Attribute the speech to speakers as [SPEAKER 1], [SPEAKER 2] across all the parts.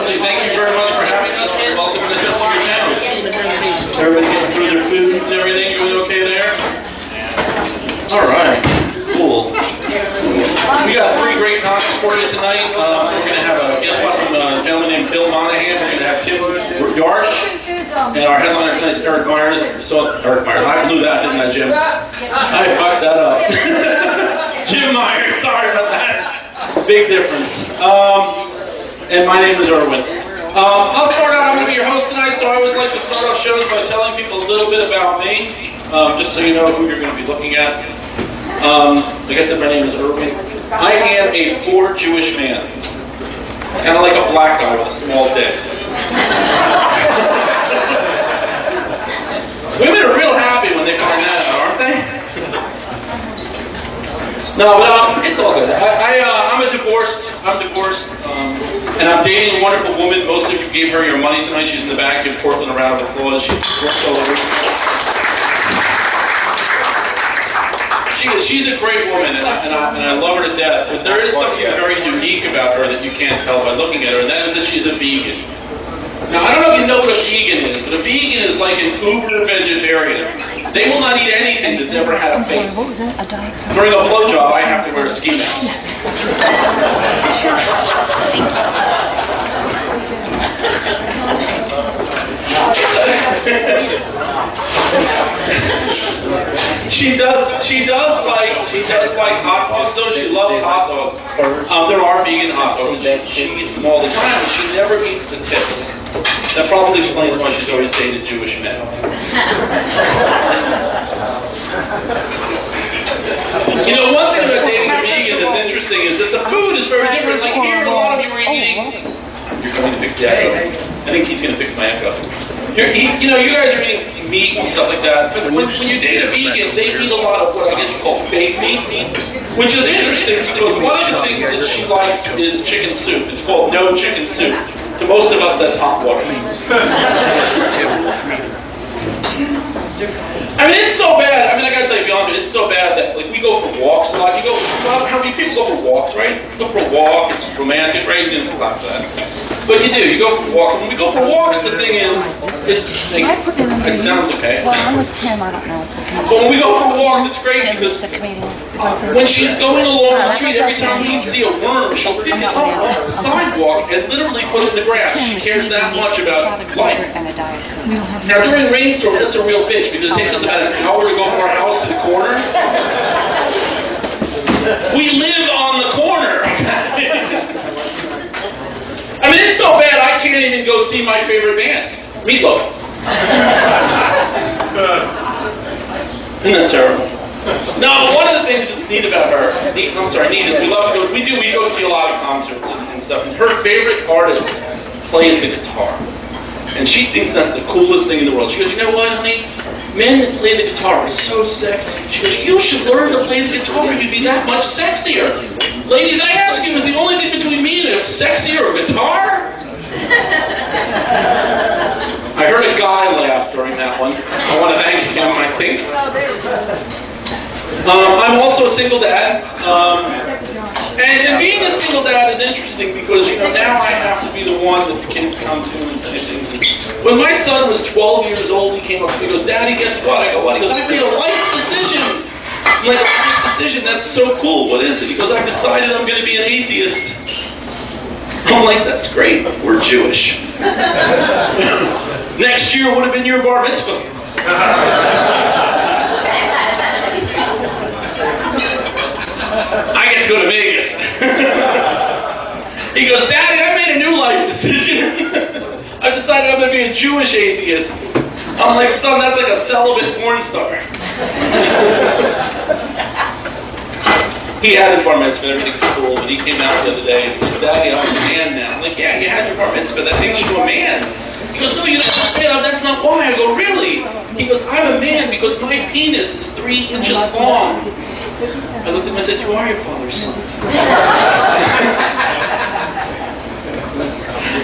[SPEAKER 1] certainly thank you very much for having us. Welcome to your town. Everybody getting through their food and everything? Doing okay there? All right. Cool. We got 3 great talks for you tonight. We're going to have a guest from a gentleman named Bill Monahan. We're going to have Yarosh. And our headliner tonight is Eric Meyer. Eric Meyer. I blew that, didn't I, Jim? I fucked that up. Jim Meyer. Sorry about that. Big difference. And my name is Erwin. I'll start out. I'm going to be your host tonight, so I always like to start off shows by telling people a little bit about me, just so you know who you're going to be looking at. Like I said, my name is Erwin. I am a poor Jewish man. Kind of like a black guy with a small dick. Women are real happy when they find that out, aren't they? No, but it's all good. I'm divorced, and I'm dating a wonderful woman. Most of you gave her your money tonight. She's in the back. Give Portland a round of applause. She's a great woman, and I love her to death. But there is something very unique about her that you can't tell by looking at her, and that is that she's a vegan. Now, I don't know if you know what a vegan is, but a vegan is like an uber vegetarian. They will not eat anything that's ever had a face. During a blowjob, I have to wear a ski mask. She does like hot dogs, though. She loves hot dogs. There are vegan hot dogs. She eats them all the time, but she never eats the tips. That probably explains why she's always dated Jewish men. You know, one thing about dating a vegan that's interesting is that the food is very different. Like here, a lot of you are eating. You're going to fix the echo. I think he's going to fix my echo. You know, you guys are eating meat and stuff like that. But when you date a vegan, they eat a lot of what I guess you call fake meat, which is interesting because one of the things that she likes is chicken soup. It's called no chicken soup. To most of us, that's hot water. I mean, it's so bad. I mean, I gotta tell you, be honest, it's so bad that like we go for walks a lot. How many people go for walks, right? You go for a walk. It's romantic, right? You didn't clap that. But you do. You go for walks. When we go for walks, the thing is, it sounds okay.
[SPEAKER 2] Well, I'm with Tim. I don't know.
[SPEAKER 1] But when we go for walks, it's great because when she's going along the street, every time we see a worm, she'll pick it up off the sidewalk and literally put it in the grass. She cares that much about life. Now, during a rainstorm, that's a real bitch because it takes us about an hour to go from our house to the corner. We live on the corner. I mean, it's so bad I can't even go see my favorite band, Meatloaf. Isn't that terrible? No, one of the things that's neat about her, neat is we go see a lot of concerts and stuff. And her favorite artist plays the guitar. And she thinks that's the coolest thing in the world. She goes, you know what, honey? Men that play the guitar are so sexy. She goes, you should learn to play the guitar. You'd be that much sexier. Ladies, I ask you, is the only thing between me and a sexy or a guitar? I heard a guy laugh during that one. I want to thank him, I think. I'm also a single dad. And being a single dad is interesting because, you know, now I have to be the one that the kids come to and say things. When my son was 12 years old, he came up to me and goes, Daddy, guess what? I go, what? He goes, I made a life decision. I'm like, a life decision? That's so cool. What is it? He goes, I've decided I'm going to be an atheist. I'm like, that's great. We're Jewish. Next year would have been your bar mitzvah. I get to go to Vegas. He goes, Daddy, I made a new life decision. I've decided I'm going to be a Jewish atheist. I'm like, son, that's like a celibate porn star. He had his bar mitzvah, everything's cool, but he came out the other day and he goes, Daddy, I'm a man now. I'm like, yeah, you had your bar mitzvah, that makes you a man. He goes, no, you don't understand, that's not why. I go, really? He goes, I'm a man because my penis is 3 inches long. I looked at him and I said, you are your father's son.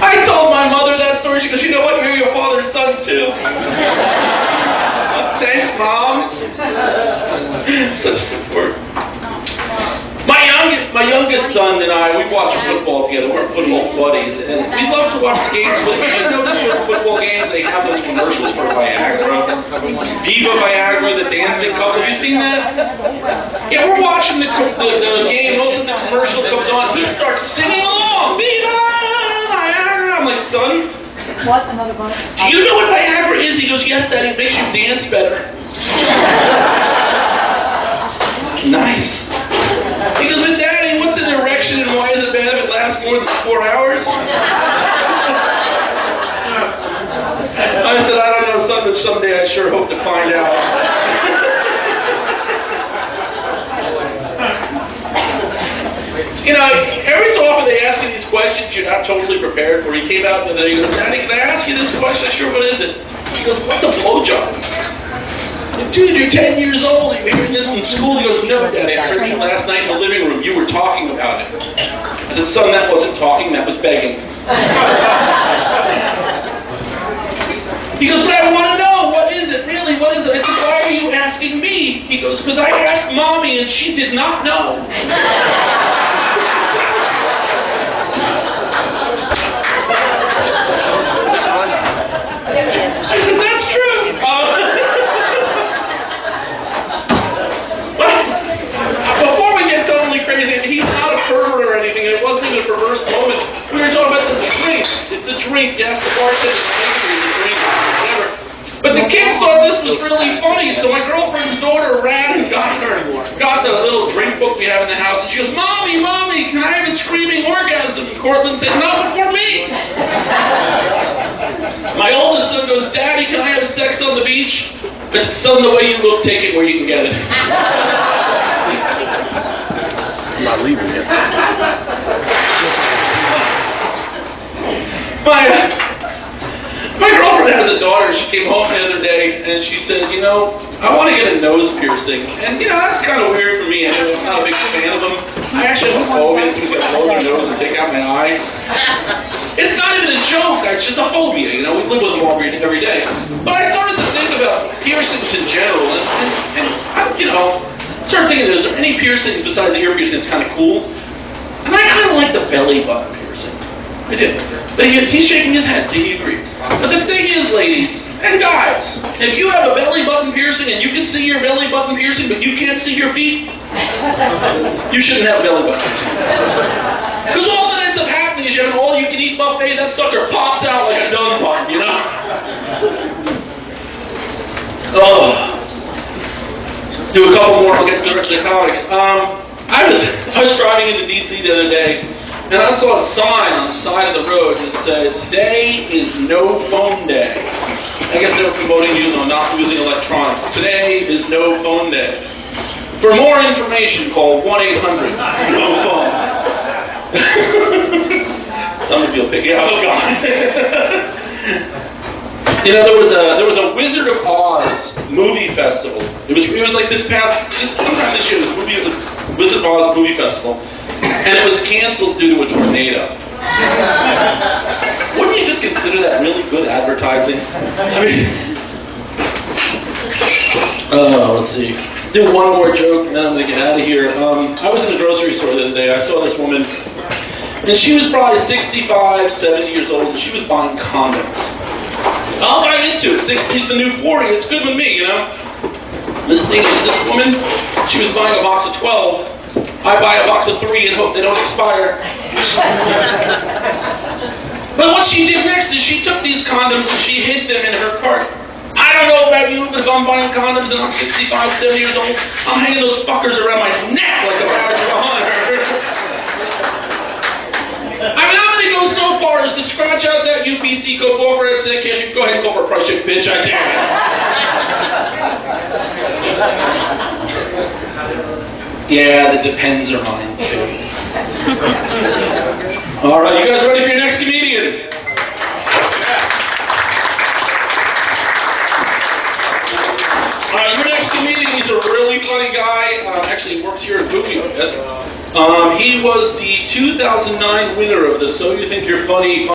[SPEAKER 1] I told my mother that story. She goes, you know what? You're your father's son, too. Thanks, Mom. Such support. My youngest, my youngest son and I, we watch football together. We're football buddies, and we love to watch the games. But you notice with football games, they have those commercials for Viagra. Viva Viagra, the dancing couple. Have you seen that? Yeah, we're watching the game. All of a sudden, the commercial comes on. He starts singing along. Viva Viagra. I'm like, son.
[SPEAKER 2] What? Another one?
[SPEAKER 1] Do you know what Viagra is? He goes, yes, Daddy. It makes you dance better. Nice. He goes, but Daddy, what's an erection and why is it bad if it lasts more than 4 hours? I said, I don't know, son, but someday I sure hope to find out. You know, every so often they ask you these questions you're not totally prepared for. He came out and he goes, Daddy, can I ask you this question? Sure, what is it? He goes, what's a blowjob? Dude, you're 10 years old. You're hearing this in school. He goes, no, Daddy, I heard you last night in the living room. You were talking about it. I said, son, that wasn't talking, that was begging. He goes, but I want to know, what is it? Really, what is it? I said, why are you asking me? He goes, because I asked Mommy and she did not know. I said, that's true. Before we get totally crazy, he's not a pervert or anything, and it wasn't even a perverse moment. We were talking about the drink. It's a drink. You ask the bartender, it's a drink, whatever. But the kids thought this was really funny, so my girlfriend's daughter ran and got the little drink book we have in the house, and she goes, Mommy, Mommy, can I have a screaming orgasm? And Cortland said, not before me. My oldest son goes, Daddy, can I have sex on the beach? I said, son, the way you look, take it where you can get it.
[SPEAKER 3] I'm not leaving yet.
[SPEAKER 1] My girlfriend has a daughter. She came home the other day and she said, you know, I want to get a nose piercing. And, you know, that's kind of weird for me. I'm not a big fan of them. I actually have a phobia. I'm going to blow my nose and take out my eyes. It's not even a joke. It's just a phobia. You know, we live with them all every day. But I started to think about piercings in general. And I, you know, started thinking, is there any piercings besides the ear piercing that's kind of cool? And I kind of like the belly button piercing. I do. But he's shaking his head, see, he agrees. But the thing is, ladies and guys, if you have a belly button piercing and you can see your belly button piercing, but you can't see your feet, you shouldn't have a belly button piercing. Because all that ends up happening is you have an all-you-can-eat buffet, that sucker pops out like a dung bun, you know? Oh. Do a couple more, I'll get to the rest of the comics. I was driving into D.C. the other day, and I saw a sign on the side of the road that said, today is no phone day. I guess they were promoting not using electronics. Today is no phone day. For more information, call 1-800-NO-PHONE. Some of you will pick it up. Oh, God. You know, there was a Wizard of Oz movie festival. It was like this past, sometime this year, the Wizard of Oz movie festival. And it was canceled due to a tornado. Wouldn't you just consider that really good advertising? I mean, let's see. Do one more joke, and then I'm going to get out of here. I was in the grocery store the other day. I saw this woman, and she was probably 65, 70 years old, and she was buying condoms. I'll buy into it. 60's the new 40. It's good with me, you know. This woman, she was buying a box of 12. I buy a box of 3 and hope they don't expire. But what she did next is she took these condoms and she hid them in her cart. I don't know about you, but if I'm buying condoms and I'm 65, 70 years old, I'm hanging those fuckers around my neck like a badge of honor. I mean, I'm going to go so far as to scratch out that UPC code, go over to that cashier, go ahead and go for a price check, bitch, I dare you. Yeah, the depends are mine, too. All right, you guys ready for your next comedian? All right, your next comedian, he's a really funny guy. Actually, he works here at Bowie Grill. He was the 2009 winner of the So You Think You're Funny